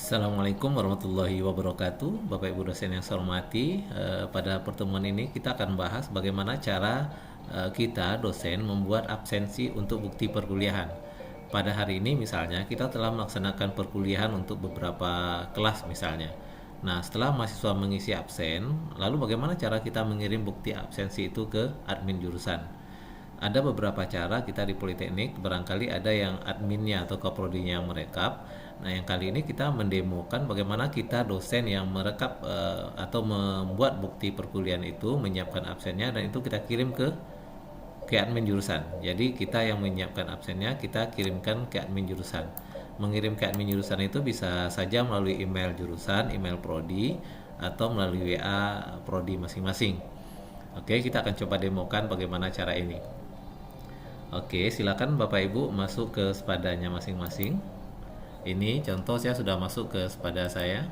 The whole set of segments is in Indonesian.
Assalamualaikum warahmatullahi wabarakatuh, Bapak Ibu dosen yang saya hormati. Pada pertemuan ini kita akan bahas bagaimana cara kita dosen membuat absensi untuk bukti perkuliahan. Pada hari ini misalnya kita telah melaksanakan perkuliahan untuk beberapa kelas misalnya. Nah, setelah mahasiswa mengisi absen, lalu bagaimana cara kita mengirim bukti absensi itu ke admin jurusan? Ada beberapa cara kita di Politeknik, barangkali ada yang adminnya atau kaprodinya yang merekap. Nah, yang kali ini kita mendemokan bagaimana kita dosen yang merekap atau membuat bukti perkuliahan itu, menyiapkan absennya, dan itu kita kirim ke admin jurusan. Jadi kita yang menyiapkan absennya kita kirimkan ke admin jurusan. Mengirim ke admin jurusan itu bisa saja melalui email jurusan, email prodi, atau melalui WA prodi masing-masing. Oke, kita akan coba demokan bagaimana cara ini. Oke, silakan Bapak Ibu masuk ke spadanya masing-masing. Ini contoh saya sudah masuk ke spada saya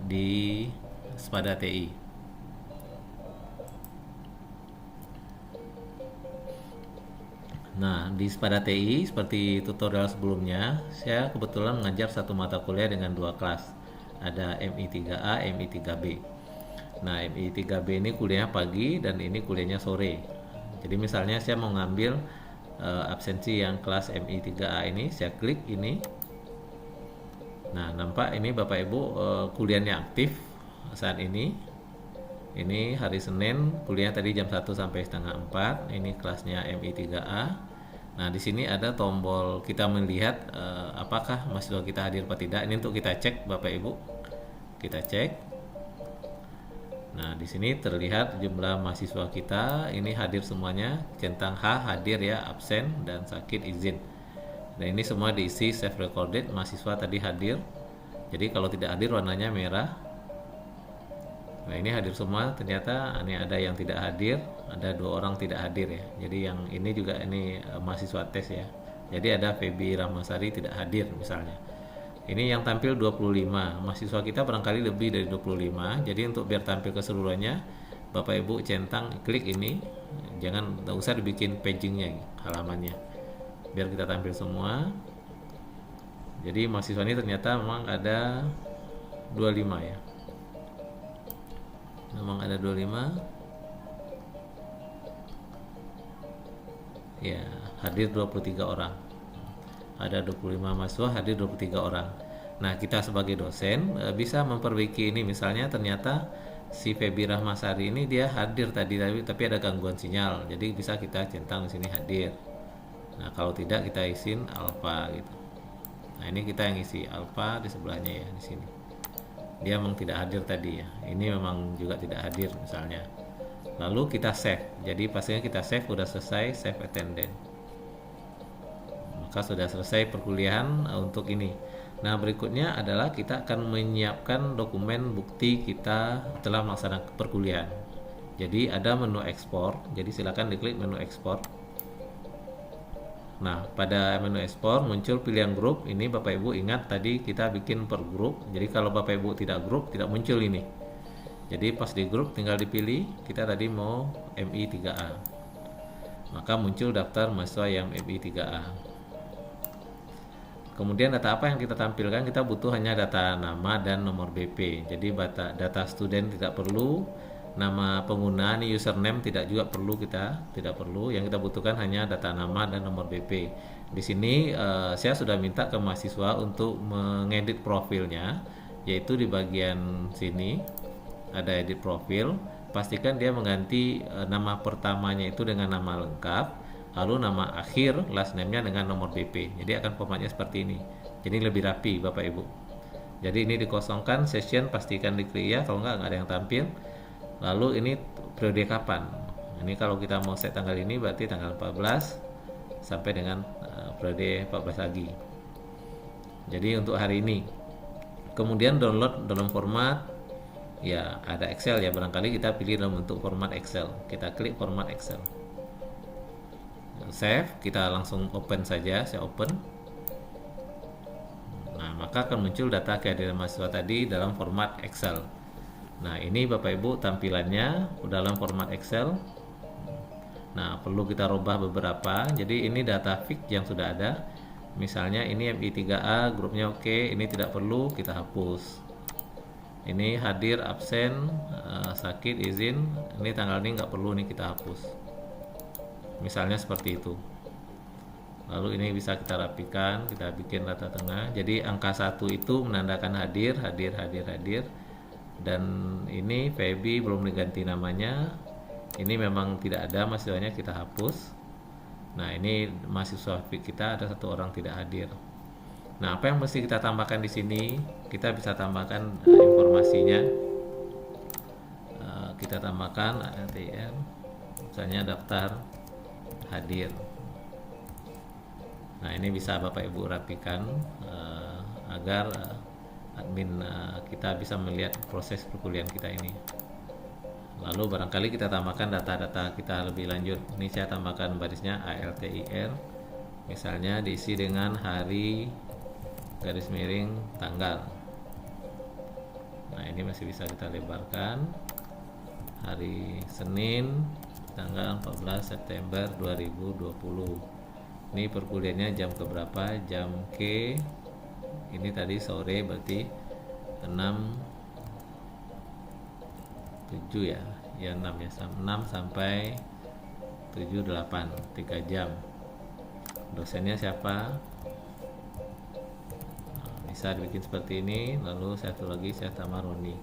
di spada TI. Nah, di spada TI seperti tutorial sebelumnya, saya kebetulan mengajar satu mata kuliah dengan dua kelas. Ada MI3A, MI3B. Nah, MI3B ini kuliahnya pagi dan ini kuliahnya sore. Jadi misalnya saya mau ngambil absensi yang kelas MI3A ini, saya klik ini. Nah, nampak ini Bapak Ibu kuliahnya aktif saat ini. Ini hari Senin, kuliah tadi jam 1 sampai setengah 4. Ini kelasnya MI3A. Nah, di sini ada tombol kita melihat apakah mahasiswa kita hadir atau tidak. Ini untuk kita cek Bapak Ibu. Kita cek. Nah, di sini terlihat jumlah mahasiswa kita ini hadir semuanya, centang H hadir ya, absen dan sakit izin. Dan ini semua diisi self recorded, mahasiswa tadi hadir. Jadi kalau tidak hadir warnanya merah. Nah, ini hadir semua, ternyata ini ada yang tidak hadir, ada 2 orang tidak hadir ya. Jadi yang ini juga ini mahasiswa tes ya. Jadi ada Febi Rahmasari tidak hadir misalnya. Ini yang tampil 25, mahasiswa kita barangkali lebih dari 25. Jadi untuk biar tampil keseluruhannya, Bapak Ibu centang klik ini, jangan tak usah dibikin pagingnya halamannya, biar kita tampil semua. Jadi mahasiswa ini ternyata memang ada 25 ya, memang ada 25 ya, hadir 23 orang. Ada 25 mahasiswa, hadir 23 orang. Nah, kita sebagai dosen bisa memperbaiki ini. Misalnya ternyata si Febi Rahmasari ini dia hadir tadi tapi ada gangguan sinyal. Jadi bisa kita centang di sini hadir. Nah, kalau tidak kita isin alfa gitu. Nah, ini kita yang isi alfa di sebelahnya ya di sini. Dia memang tidak hadir tadi ya. Ini memang juga tidak hadir misalnya. Lalu kita save. Jadi pastinya kita save, udah selesai save attendance. Maka sudah selesai perkuliahan untuk ini. Nah, berikutnya adalah kita akan menyiapkan dokumen bukti kita telah melaksanakan perkuliahan. Jadi ada menu ekspor. Jadi silakan diklik menu ekspor. Nah, pada menu ekspor muncul pilihan grup. Ini Bapak Ibu ingat tadi kita bikin per grup. Jadi kalau Bapak Ibu tidak grup tidak muncul ini. Jadi pas di grup tinggal dipilih kita tadi mau MI3A. Maka muncul daftar mahasiswa yang MI3A. Kemudian data apa yang kita tampilkan? Kita butuh hanya data nama dan nomor BP. Jadi data student tidak perlu, nama pengguna ini username tidak perlu. Yang kita butuhkan hanya data nama dan nomor BP. Di sini saya sudah minta ke mahasiswa untuk mengedit profilnya, yaitu di bagian sini ada edit profil. Pastikan dia mengganti nama pertamanya itu dengan nama lengkap, lalu nama akhir last name-nya dengan nomor BP. Jadi akan formatnya seperti ini. Jadi lebih rapi Bapak Ibu. Jadi ini dikosongkan, session pastikan diklik ya, kalau nggak ada yang tampil. Lalu ini periode kapan. Ini kalau kita mau set tanggal ini berarti tanggal 14 sampai dengan periode 14 lagi. Jadi untuk hari ini. Kemudian download dalam format ya ada Excel ya, barangkali kita pilih dalam bentuk format Excel. Kita klik format Excel. Save, kita langsung open saja, saya open. Nah, maka akan muncul data kehadiran mahasiswa tadi dalam format Excel. Nah, ini Bapak Ibu tampilannya dalam format Excel. Nah, perlu kita rubah beberapa. Jadi ini data fix yang sudah ada. Misalnya ini MI3A grupnya oke, ini tidak perlu, kita hapus. Ini hadir, absen, sakit, izin, ini tanggal ini nggak perlu, nih kita hapus. Misalnya seperti itu. Lalu ini bisa kita rapikan, kita bikin rata tengah. Jadi angka 1 itu menandakan hadir, hadir, hadir, hadir. Dan ini Feby belum diganti namanya. Ini memang tidak ada mahasiswanya, kita hapus. Nah, ini mahasiswa kita ada 1 orang tidak hadir. Nah, apa yang mesti kita tambahkan di sini? Kita bisa tambahkan informasinya. Kita tambahkan ALTR, misalnya daftar hadir. Nah, ini bisa Bapak Ibu rapikan agar admin kita bisa melihat proses perkuliahan kita ini. Lalu barangkali kita tambahkan data-data kita lebih lanjut. Ini saya tambahkan barisnya ALTIR, misalnya diisi dengan hari garis miring tanggal. Nah, ini masih bisa kita lebarkan. Hari Senin tanggal 14 September 2020. Ini perkuliahannya jam keberapa? Jam K. Ini tadi sore, berarti 7 ya, 6 ya, 6 sampai 7, 8, 3 jam. Dosennya siapa? Nah, bisa dibikin seperti ini. Lalu satu lagi saya tambah Roni.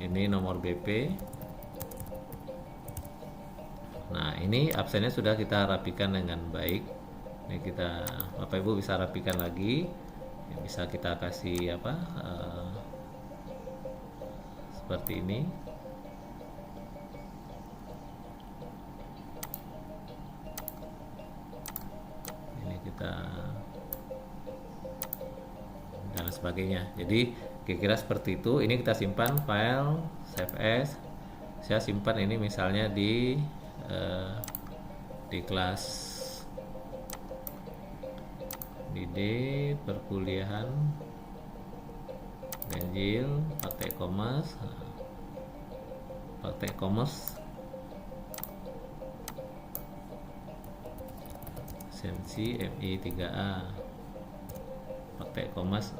Ini nomor BP. Nah, ini absennya sudah kita rapikan dengan baik. Ini kita, Bapak Ibu bisa rapikan lagi. Bisa kita kasih apa? Seperti ini. Ini kita dan sebagainya. Jadi kira-kira seperti itu. Ini kita simpan file save as. Saya simpan ini misalnya di kelas D perkuliahan ganjil praktek commerce sensi MI3A praktek commerce.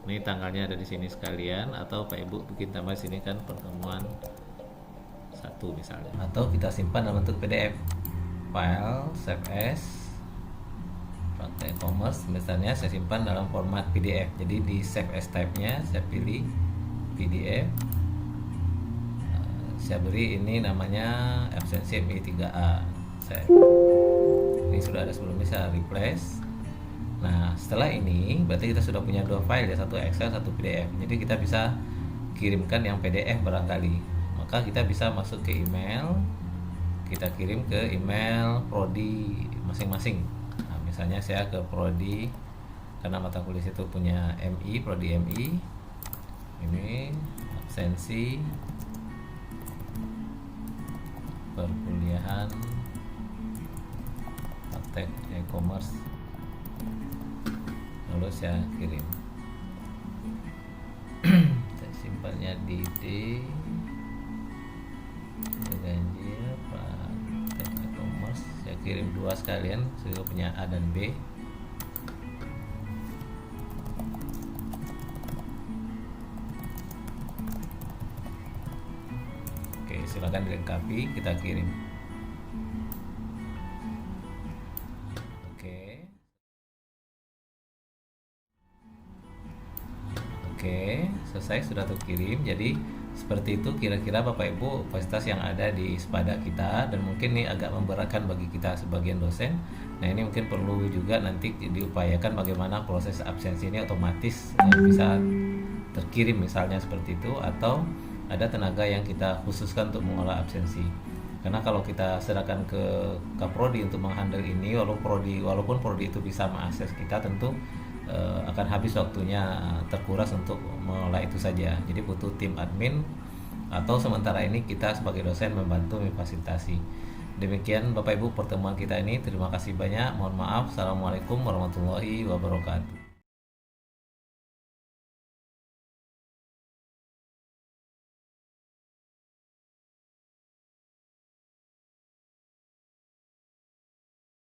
Ini tanggalnya ada di sini sekalian, atau Pak Ibu bikin tambah sini kan pertemuan 1 misalnya, atau kita simpan dalam bentuk PDF file save as praktek commerce. Misalnya saya simpan dalam format PDF, jadi di save as type nya saya pilih PDF, saya beri ini namanya absensi MI3A. Ini sudah ada sebelumnya, saya replace. Nah, setelah ini berarti kita sudah punya 2 file ya, satu Excel, satu PDF. Jadi kita bisa kirimkan yang PDF barangkali. Maka kita bisa masuk ke email, kita kirim ke email prodi masing-masing. Nah, misalnya saya ke prodi, karena mata kuliah itu punya MI, prodi MI. Ini absensi perkuliahan praktek e-commerce. Lalu saya kirim. Saya simpannya di D ganjil praktek e-commerce. Saya kirim 2 sekalian, saya punya A dan B. Oke, silakan dilengkapi, kita kirim. Oke, selesai, sudah terkirim. Jadi seperti itu kira-kira Bapak Ibu fasilitas yang ada di Spada kita, dan mungkin ini agak memberatkan bagi kita sebagian dosen. Nah, ini mungkin perlu juga nanti diupayakan bagaimana proses absensi ini otomatis bisa terkirim misalnya seperti itu, atau ada tenaga yang kita khususkan untuk mengolah absensi. Karena kalau kita serahkan ke Kaprodi untuk menghandle ini, walaupun prodi itu bisa mengakses kita, tentu akan habis waktunya, terkuras untuk mengolah itu saja. Jadi butuh tim admin, atau sementara ini kita sebagai dosen membantu memfasilitasi. Demikian Bapak Ibu pertemuan kita ini. Terima kasih banyak. Mohon maaf. Assalamualaikum warahmatullahi wabarakatuh.